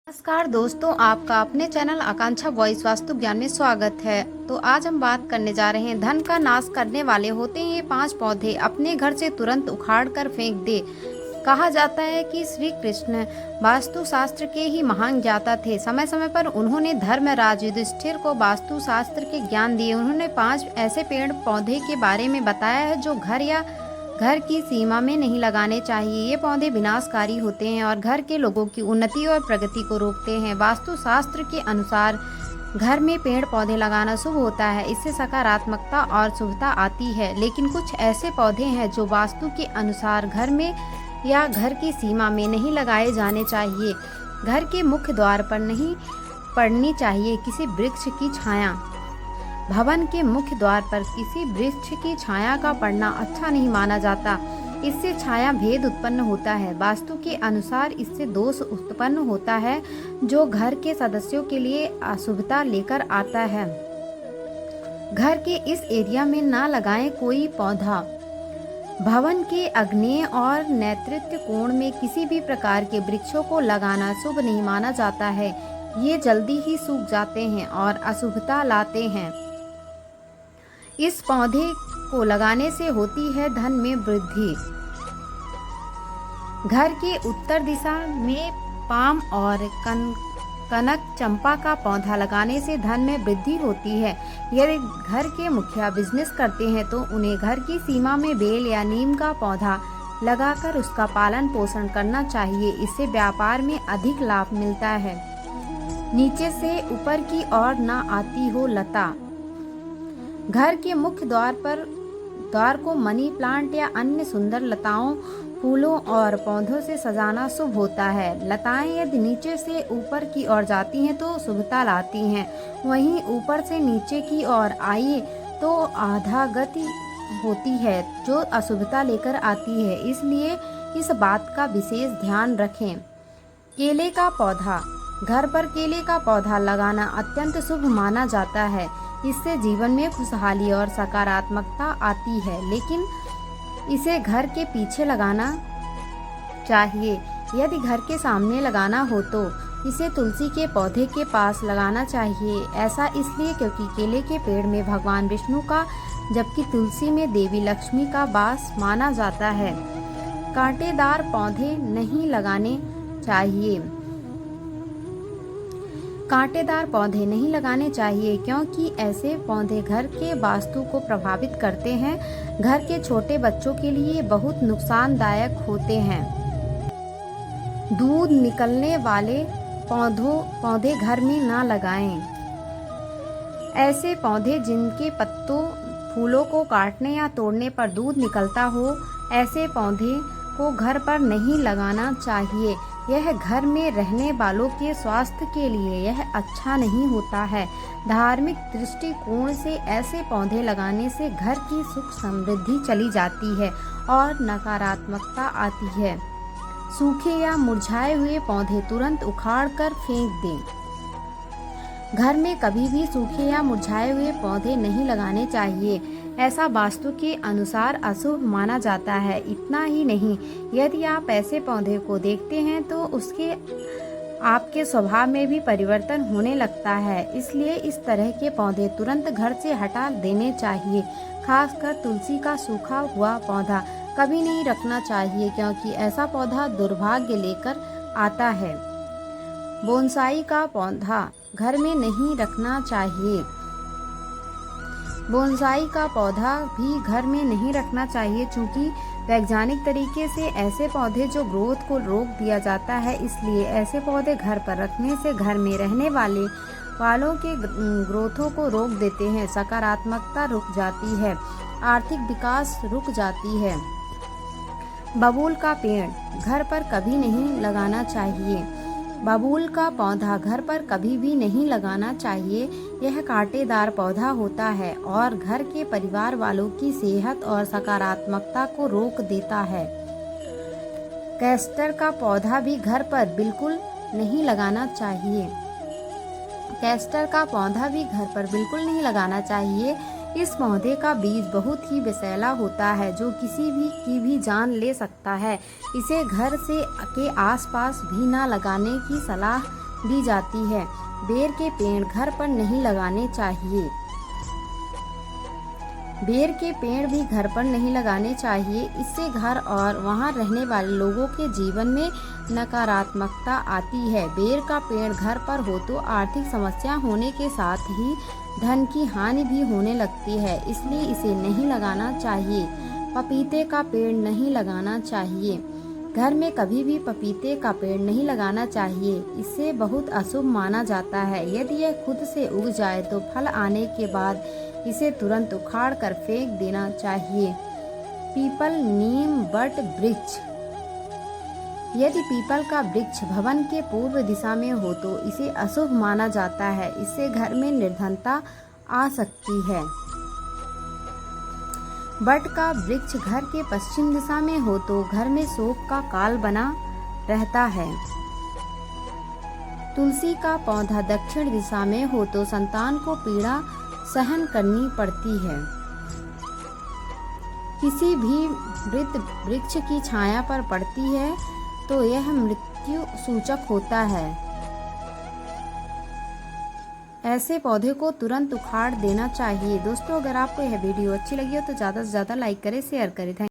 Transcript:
नमस्कार दोस्तों, आपका अपने चैनल आकांक्षा वॉइस वास्तु ज्ञान में स्वागत है। तो आज हम बात करने जा रहे हैं धन का नाश करने वाले होते हैं ये 5 पौधे, अपने घर से तुरंत उखाड़ कर फेंक दे। कहा जाता है कि श्री कृष्ण वास्तु शास्त्र के ही महान ज्ञाता थे। समय समय पर उन्होंने धर्मराज युधिष्ठिर को वास्तु शास्त्र के ज्ञान दिए। उन्होंने 5 ऐसे पेड़ पौधे के बारे में बताया है जो घर की सीमा में नहीं लगाने चाहिए। ये पौधे विनाशकारी होते हैं और घर के लोगों की उन्नति और प्रगति को रोकते हैं। वास्तु शास्त्र के अनुसार घर में पेड़ पौधे लगाना शुभ होता है, इससे सकारात्मकता और शुभता आती है। लेकिन कुछ ऐसे पौधे हैं जो वास्तु के अनुसार घर में या घर की सीमा में नहीं लगाए जाने चाहिए। घर के मुख्य द्वार पर नहीं पड़नी चाहिए किसी वृक्ष की छाया। भवन के मुख्य द्वार पर किसी वृक्ष की छाया का पड़ना अच्छा नहीं माना जाता। इससे छाया भेद उत्पन्न होता है। वास्तु के अनुसार इससे दोष उत्पन्न होता है जो घर के सदस्यों के लिए अशुभता लेकर आता है। घर के इस एरिया में ना लगाएं कोई पौधा। भवन के आग्नेय और नैऋत्य कोण में किसी भी प्रकार के वृक्षों को लगाना शुभ नहीं माना जाता है। ये जल्दी ही सूख जाते हैं और अशुभता लाते हैं। इस पौधे को लगाने से होती है धन में वृद्धि। घर के उत्तर दिशा में पाम और कनक चंपा का पौधा लगाने से धन में वृद्धि होती है। यदि घर के मुखिया बिजनेस करते हैं तो उन्हें घर की सीमा में बेल या नीम का पौधा लगाकर उसका पालन पोषण करना चाहिए। इससे व्यापार में अधिक लाभ मिलता है। नीचे से ऊपर की ओर न आती हो लता। घर के मुख्य द्वार को मनी प्लांट या अन्य सुंदर लताओं, फूलों और पौधों से सजाना शुभ होता है। लताएं यदि नीचे से ऊपर की ओर जाती हैं तो शुभता लाती हैं। वहीं ऊपर से नीचे की ओर आए तो आधा गति होती है जो अशुभता लेकर आती है। इसलिए इस बात का विशेष ध्यान रखें। केले का पौधा। घर पर केले का पौधा लगाना अत्यंत शुभ माना जाता है। इससे जीवन में खुशहाली और सकारात्मकता आती है। लेकिन इसे घर के पीछे लगाना चाहिए। यदि घर के सामने लगाना हो तो इसे तुलसी के पौधे के पास लगाना चाहिए। ऐसा इसलिए क्योंकि केले के पेड़ में भगवान विष्णु का, जबकि तुलसी में देवी लक्ष्मी का वास माना जाता है। कांटेदार पौधे नहीं लगाने चाहिए। कांटेदार पौधे नहीं लगाने चाहिए क्योंकि ऐसे पौधे घर के वास्तु को प्रभावित करते हैं। घर के छोटे बच्चों के लिए बहुत नुकसानदायक होते हैं। दूध निकलने वाले पौधे घर में ना लगाएं। ऐसे पौधे जिनके पत्तों, फूलों को काटने या तोड़ने पर दूध निकलता हो, ऐसे पौधे को घर पर नहीं लगाना चाहिए। यह घर में रहने वालों के स्वास्थ्य के लिए यह अच्छा नहीं होता है। धार्मिक दृष्टिकोण से ऐसे पौधे लगाने से घर की सुख समृद्धि चली जाती है और नकारात्मकता आती है। सूखे या मुरझाए हुए पौधे तुरंत उखाड़ कर फेंक दें। घर में कभी भी सूखे या मुरझाए हुए पौधे नहीं लगाने चाहिए। ऐसा वास्तु के अनुसार अशुभ माना जाता है। इतना ही नहीं, यदि आप ऐसे पौधे को देखते हैं तो उसके आपके स्वभाव में भी परिवर्तन होने लगता है। इसलिए इस तरह के पौधे तुरंत घर से हटा देने चाहिए। खासकर तुलसी का सूखा हुआ पौधा कभी नहीं रखना चाहिए क्योंकि ऐसा पौधा दुर्भाग्य लेकर आता है। बोनसाई का पौधा घर में नहीं रखना चाहिए। बोनसाई का पौधा भी घर में नहीं रखना चाहिए चूँकि वैज्ञानिक तरीके से ऐसे पौधे जो ग्रोथ को रोक दिया जाता है। इसलिए ऐसे पौधे घर पर रखने से घर में रहने वालों के ग्रोथों को रोक देते हैं। सकारात्मकता रुक जाती है, आर्थिक विकास रुक जाती है। बबूल का पेड़ घर पर कभी नहीं लगाना चाहिए। बबूल का पौधा घर पर कभी भी नहीं लगाना चाहिए। यह कांटेदार पौधा होता है और घर के परिवार वालों की सेहत और सकारात्मकता को रोक देता है। कैस्टर का पौधा भी घर पर बिल्कुल नहीं लगाना चाहिए। कैस्टर का पौधा भी घर पर बिल्कुल नहीं लगाना चाहिए। इस पौधे का बीज बहुत ही विषैला होता है जो किसी की भी जान ले सकता है। इसे घर से के आसपास भी ना लगाने की सलाह भी जाती है। बेर के पेड़ घर पर नहीं लगाने चाहिए। बेर के पेड़ भी घर पर नहीं लगाने चाहिए। इससे घर और वहां रहने वाले लोगों के जीवन में नकारात्मकता आती है। बेर का पेड़ घर पर हो तो आर्थिक समस्या होने के साथ ही धन की हानि भी होने लगती है, इसलिए इसे नहीं लगाना चाहिए। पपीते का पेड़ नहीं लगाना चाहिए। घर में कभी भी पपीते का पेड़ नहीं लगाना चाहिए। इसे बहुत अशुभ माना जाता है। यदि यह खुद से उग जाए तो फल आने के बाद इसे तुरंत उखाड़ कर फेंक देना चाहिए। पीपल, नीम, बट वृक्ष। यदि पीपल का वृक्ष भवन के पूर्व दिशा में हो तो इसे अशुभ माना जाता है। इससे घर में निर्धनता आ सकती है। बट का वृक्ष घर के पश्चिम दिशा में हो तो घर में शोक का काल बना रहता है। तुलसी का पौधा दक्षिण दिशा में हो तो संतान को पीड़ा सहन करनी पड़ती है। किसी भी वृद्ध वृक्ष की छाया पर पड़ती है तो यह मृत्यु सूचक होता है। ऐसे पौधे को तुरंत उखाड़ देना चाहिए। दोस्तों, अगर आपको यह वीडियो अच्छी लगी हो तो ज़्यादा से ज़्यादा लाइक करें, शेयर करें।